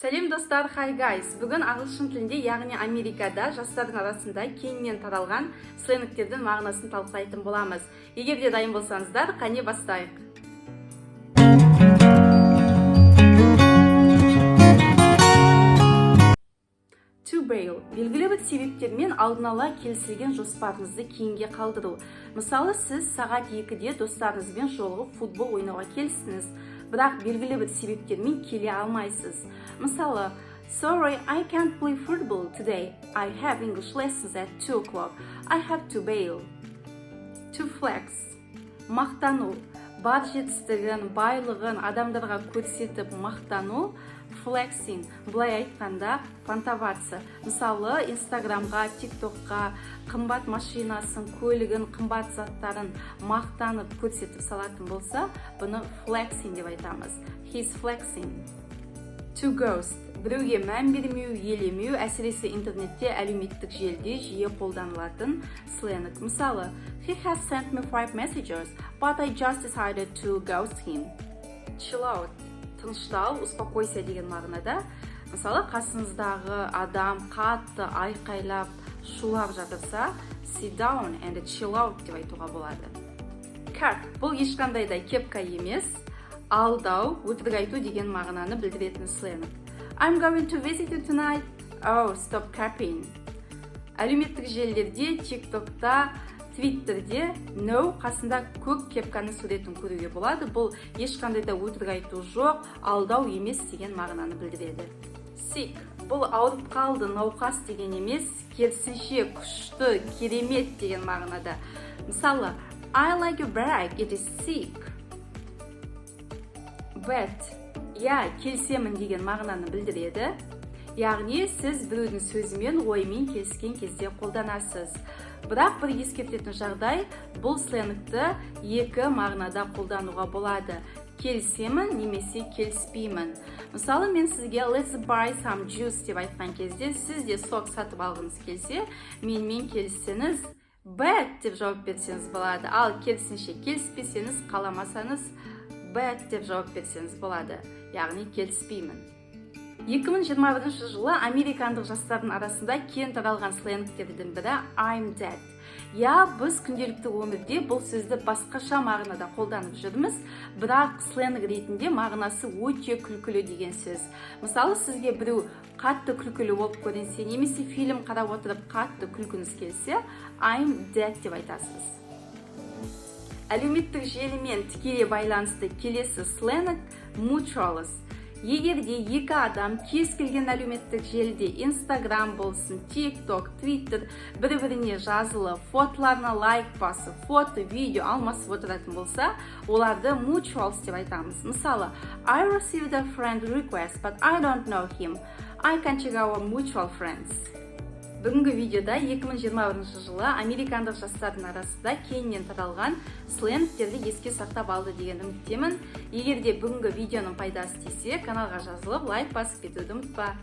Сәлем достар, hi guys. Бүгін ағылшын тілінде, яғни Америкада жастардың арасында кеңінен таралған сленгтердің мағынасын талқылайтын боламыз. Егер де дайын болсаңыздар, қане бастайық. To bail белгілі бір себептермен алдын ала келісілген жоспарыңызды кейінге қалдыру. Мысалы, сіз сағат 2-де достарыңызбен жолығып футбол ойнауға келістіңіз, бірақ белгілі бір себептермен келе алмайсыз. Мысалы, sorry, I can't play football today. I have English lessons at 2 o'clock. I have to bail. To flex мақтану, бар жетістігін, байлығын адамдарға көрсетіп мақтану. Flexing, былай айтқанда понтоваться. Мысалы, Инстаграмға, ТикТокқа қымбат машинасын, көлігін, қымбат заттарын мақтанып көрсетіп салатын болса, бұны flexing деп айтамыз. He's flexing. To ghost, біреуге мән бермеу, елемеу, әсіресе интернетте, әлеуметтік желіде жиі қолданылатын сленг. Мысалы, he has sent me 5 messages, but I just decided to ghost him. Chill out, тыныштал, успокойся деген мағынада. Мысалы, қасыңыздағы адам қатты айқайлап, шулап жатырса, sit down and chill out деп айтуға болады. Cap, бұл ешқандай да кепка емес, алдау, өтірік айту деген мағынаны білдіретін сленг. I'm going to visit you tonight. Oh, stop capping. Әлеуметтік желілерде, TikTokта, Twitterде no қасында көк кепканы суретін көруге болады. Бұл ешқандай да өтірік айту жоқ, алдау емес деген мағынаны білдіреді. Sick, бұл ауырып қалды, науқас деген емес, керісінше күшті, керемет деген мағынада. Мысалы, I like your bag, it is sick. Bet, келісемін деген мағынаны білдіреді. Яғни, сіз біреудің сөзімен, ойымен келіскен кезде қолданасыз. Бірақ бір ескертетін жағдай, бұл сленгті екі мағынада қолдануға болады. Келісемін немесе келіспеймін. Мысалы, мен сізге let's buy some juice деп айтқан кезде, сіз де сок сатып алғыңыз келсе, менімен келіссеңіз, bad деп жауап берсеңіз болады. Ал керісінше келіспесеңіз, қаламасаңыз, bad деп жауап берсеңіз болады. Яғни келіспеймін. 2021 жылы американдық жастардың арасында кең таралған сленгтердің бірі I'm dead. Біз күнделікті өмірде бұл сөзді басқаша мағынада қолданып жүрміз, бірақ сленг ретінде мағынасы өте күлкілі деген сөз. Мысалы, сізге біреу қатты күлкілі болып көрінсе, немесе фильм қарап отырып қатты күлкіңіз келсе, I'm dead деп айтасыз. Әлеуметтік желімен тікелей байланысты келесі сленг mutuals. Егер де екі адам кез келген әлеуметтік желіде Instagram болсын, TikTok, Twitter бір-біріне жазылы, фотоларына лайк басып, фото, видео алмасып отыратын болса, оларды mutuals деп айтамыз. Мысалы, I received a friend request, but I don't know him. I can check our mutual friends. Бүгінгі видеода 2021 жылы американдық жастардың арасында кеңінен таралған сленгтерді еске сақтап алды деген үміттемін. Егер де бүгінгі видеоның пайдасы тисе, каналға жазылып, лайк басып кетуді ұмытпа.